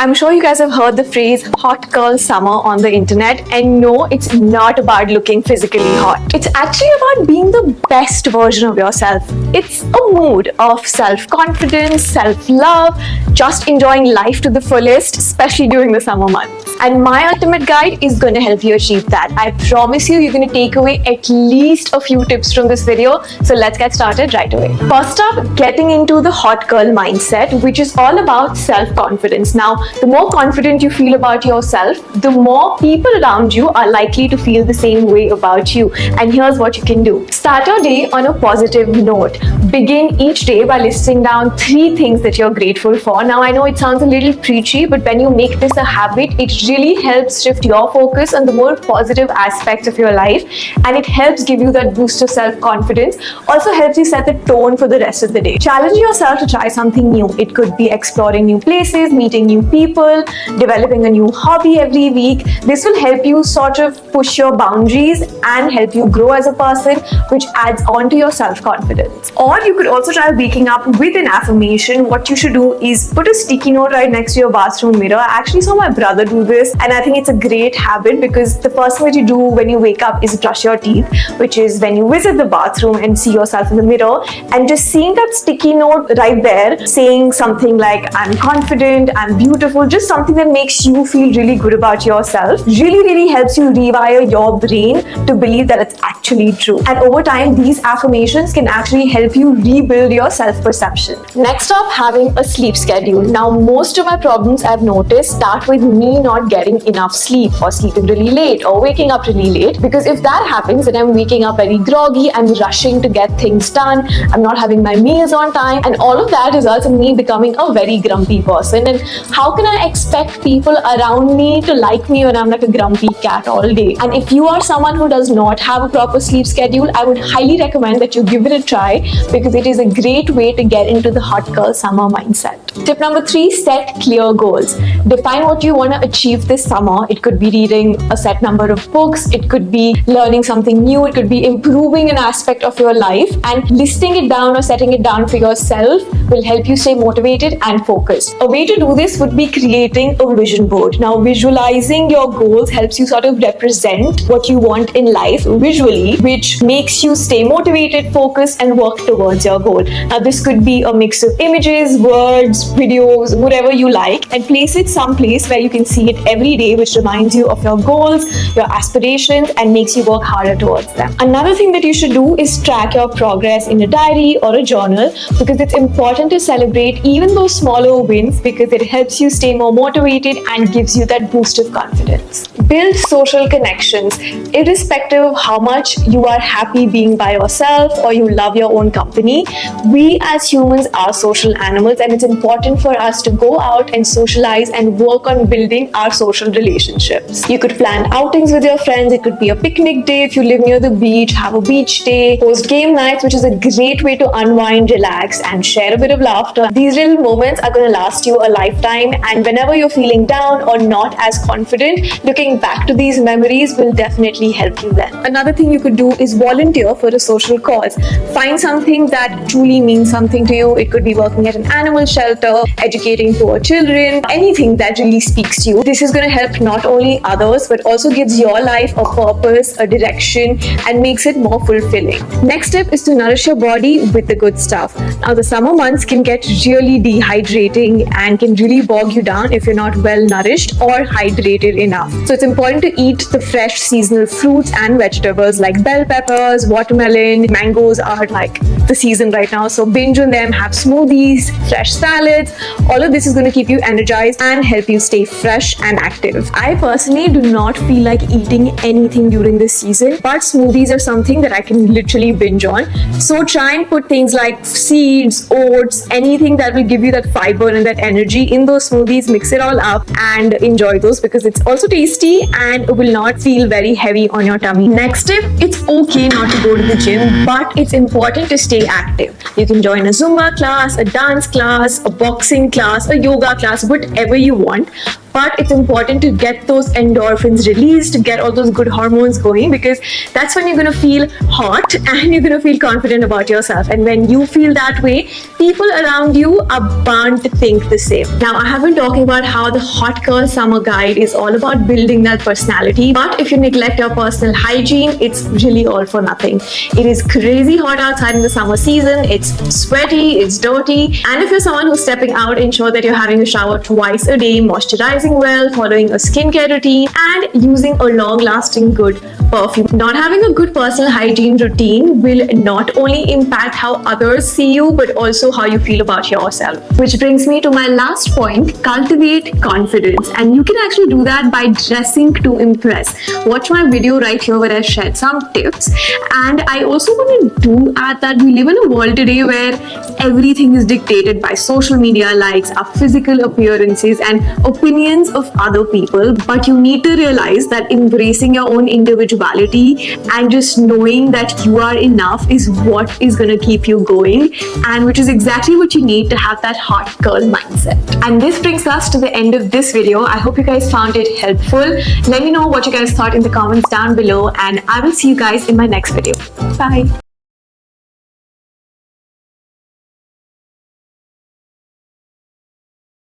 I'm sure you guys have heard the phrase hot girl summer on the internet, and no, it's not about looking physically hot. It's actually about being the best version of yourself. It's a mood of self-confidence, self-love, just enjoying life to the fullest, especially during the summer months. And my ultimate guide is going to help you achieve that. I promise you, you're going to take away at least a few tips from this video. So let's get started right away. First up, getting into the hot girl mindset, which is all about self-confidence. Now, the more confident you feel about yourself, the more people around you are likely to feel the same way about you. And here's what you can do. Start your day on a positive note. Begin each day by listing down 3 things that you're grateful for. Now, I know it sounds a little preachy, but when you make this a habit, it really helps shift your focus on the more positive aspects of your life, and it helps give you that boost of self-confidence. Also helps you set the tone for the rest of the day. Challenge yourself to try something new. It could be exploring new places, meeting new people, developing a new hobby every week. This will help you sort of push your boundaries and help you grow as a person, which adds on to your self-confidence. Or you could also try waking up with an affirmation. What you should do is put a sticky note right next to your bathroom mirror. I actually saw my brother do this, and I think it's a great habit because the first thing that you do when you wake up is brush your teeth, which is when you visit the bathroom and see yourself in the mirror, and just seeing that sticky note right there saying something like, I'm confident, I'm beautiful, just something that makes you feel really good about yourself, really helps you rewire your brain to believe that it's actually true. And over time, these affirmations can actually help you rebuild your self-perception. Next up, having a sleep schedule. Now, most of my problems I've noticed start with me not getting enough sleep, or sleeping really late, or waking up really late. Because if that happens, then I'm waking up very groggy, I'm rushing to get things done, I'm not having my meals on time, and all of that results in me becoming a very grumpy person. And how can I expect people around me to like me when I'm like a grumpy cat all day? And if you are someone who does not have a proper sleep schedule, I would highly recommend that you give it a try, because it is a great way to get into the hot girl summer mindset. Tip number 3, set clear goals. Define what you want to achieve this summer. It could be reading a set number of books, it could be learning something new, it could be improving an aspect of your life, and listing it down or setting it down for yourself will help you stay motivated and focused. A way to do this would be creating a vision board. Now, visualizing your goals helps you sort of represent what you want in life visually, which makes you stay motivated, focused, and work towards your goal. Now, this could be a mix of images, words, videos, whatever you like, and place it someplace where you can see it every day, which reminds you of your goals, your aspirations, and makes you work harder towards them. Another thing that you should do is track your progress in a diary or a journal, because it's important to celebrate even those smaller wins, because it helps you stay more motivated and gives you that boost of confidence. Build social connections. Irrespective of how much you are happy being by yourself or you love your own company, we as humans are social animals, and it's important for us to go out and socialize and work on building our social relationships. You could plan outings with your friends. It could be a picnic day if you live near the beach, have a beach day, host game nights, which is a great way to unwind, relax, and share a bit of laughter. These little moments are going to last you a lifetime, and whenever you're feeling down or not as confident, looking back to these memories will definitely help you then. Another thing you could do is volunteer for a social cause. Find something that truly means something to you. It could be working at an animal shelter, educating poor children, anything that really speaks to you. This is going to help not only others, but also gives your life a purpose, a direction, and makes it more fulfilling. Next step is to nourish your body with the good stuff. Now, the summer months can get really dehydrating and can really bog you down if you're not well nourished or hydrated enough. So it's important to eat the fresh seasonal fruits and vegetables like bell peppers, watermelon, mangoes are like the season right now. So binge on them, have smoothies, fresh salads. All of this is going to keep you energized and help you stay fresh and active. I personally do not feel like eating anything during this season, but smoothies are something that I can literally binge on. So try and put things like seeds, oats, anything that will give you that fiber and that energy in those smoothies. Mix it all up and enjoy those, because it's also tasty and it will not feel very heavy on your tummy. Next tip, it's okay not to go to the gym, but it's important to stay active. You can join a Zumba class, a dance class, a boxing class, a yoga class, whatever you want. but it's important to get those endorphins released, to get all those good hormones going, because that's when you're going to feel hot and you're going to feel confident about yourself. And when you feel that way, people around you are bound to think the same. Now, I have been talking about how the Hot Girl Summer Guide is all about building that personality, but if you neglect your personal hygiene, it's really all for nothing. It is crazy hot outside in the summer season, it's sweaty, it's dirty, and if you're someone who's stepping out, ensure that you're having a shower twice a day, moisturizing well, following a skincare routine, and using a long-lasting good perfume. Not having a good personal hygiene routine will not only impact how others see you, but also how you feel about yourself. Which brings me to my last point: cultivate confidence. And you can actually do that by dressing to impress. Watch my video right here where I shared some tips. And I also want to add that we live in a world today where everything is dictated by social media likes, our physical appearances, and opinions of other people. But you need to realize that embracing your own individuality and just knowing that you are enough is what is going to keep you going, and which is exactly what you need to have that hot girl mindset. And this brings us to the end of this video. I hope you guys found it helpful. Let me know what you guys thought in the comments down below, and I will see you guys in my next video. Bye.